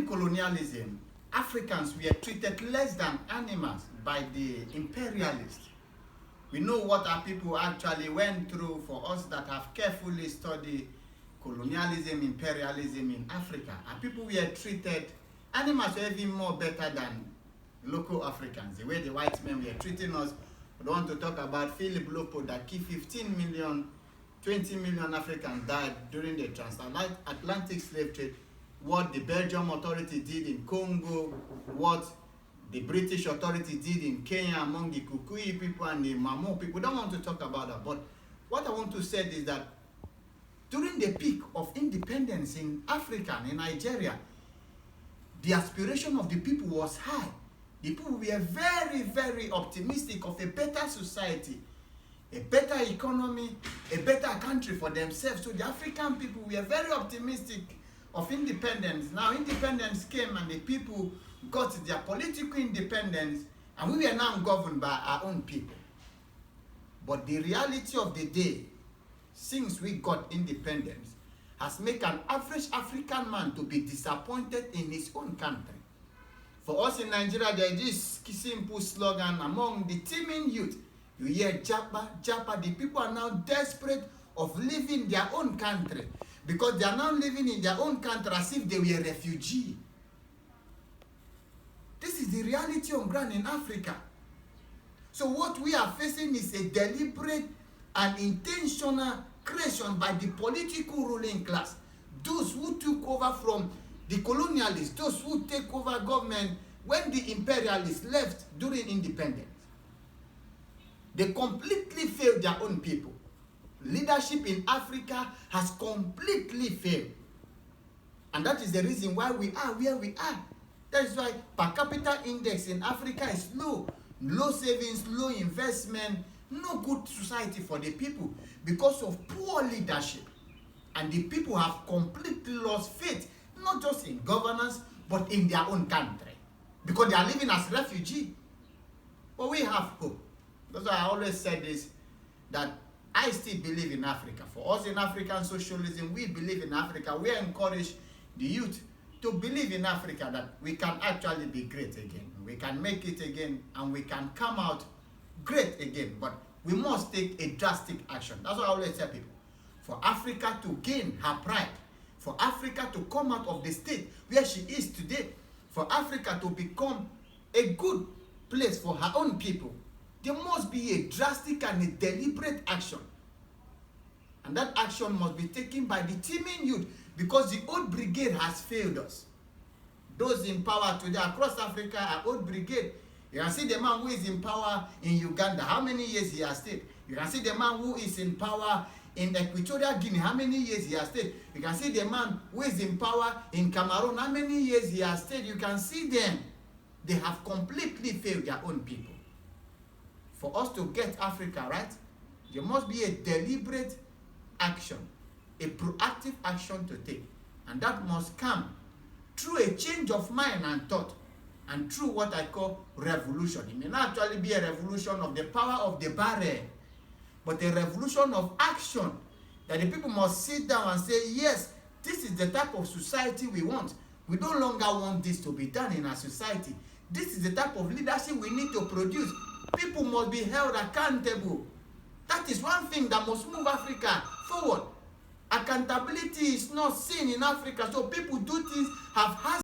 colonialism, Africans were treated less than animals by the imperialists. We know what our people actually went through. For us that have carefully studied colonialism, imperialism in Africa, our people were treated, animals were even more better than local Africans. The way the white men were treating us. We don't want to talk about Philip Lopo that killed 15 million, 20 million Africans died during the transatlantic slave trade. What the Belgium authority did in Congo, what the British authority did in Kenya among the Kikuyu people and the Mamo people. We don't want to talk about that. But what I want to say is that during the peak of independence in Africa and in Nigeria, the aspiration of the people was high. The people were very, very optimistic of a better society, a better economy, a better country for themselves. So the African people were very optimistic of independence. Now independence came and the people got their political independence, and we were now governed by our own people. But the reality of the day, since we got independence, has made an average African man to be disappointed in his own country. For us in Nigeria, there is this simple slogan among the teeming youth. You hear Japa, Japa. The people are now desperate of leaving their own country because they are now living in their own country as if they were refugees. This is the reality on ground in Africa. So what we are facing is a deliberate and intentional creation by the political ruling class. Those who took over from the colonialists, those who take over government when the imperialists left during independence. They completely failed their own people. Leadership in Africa has completely failed. And that is the reason why we are where we are. That is why per capita index in Africa is low. Low savings, low investment, no good society for the people because of poor leadership. And the people have completely lost faith, not just in governance, but in their own country. Because they are living as refugees. But we have hope. That's why I always said this, that I still believe in Africa. For us in African socialism, we believe in Africa. We encourage the youth to believe in Africa that we can actually be great again. We can make it again and we can come out great again. But we must take a drastic action. That's what I always tell people. For Africa to gain her pride, for Africa to come out of the state where she is today, for Africa to become a good place for her own people, there must be a drastic and a deliberate action. And that action must be taken by the teeming youth because the old brigade has failed us. Those in power today across Africa are old brigade. You can see the man who is in power in Uganda, how many years he has stayed. You can see the man who is in power in Equatorial Guinea, how many years he has stayed. You can see the man who is in power in Cameroon, how many years he has stayed. You can see them. They have completely failed their own people. For us to get Africa right, there must be a deliberate action, a proactive action to take. And that must come through a change of mind and thought, and through what I call revolution. It may not actually be a revolution of the power of the barrel, but a revolution of action, that the people must sit down and say, yes, this is the type of society we want. We no longer want this to be done in our society. This is the type of leadership we need to produce. People must be held accountable. That is one thing that must move Africa forward. Accountability is not seen in Africa, so people do things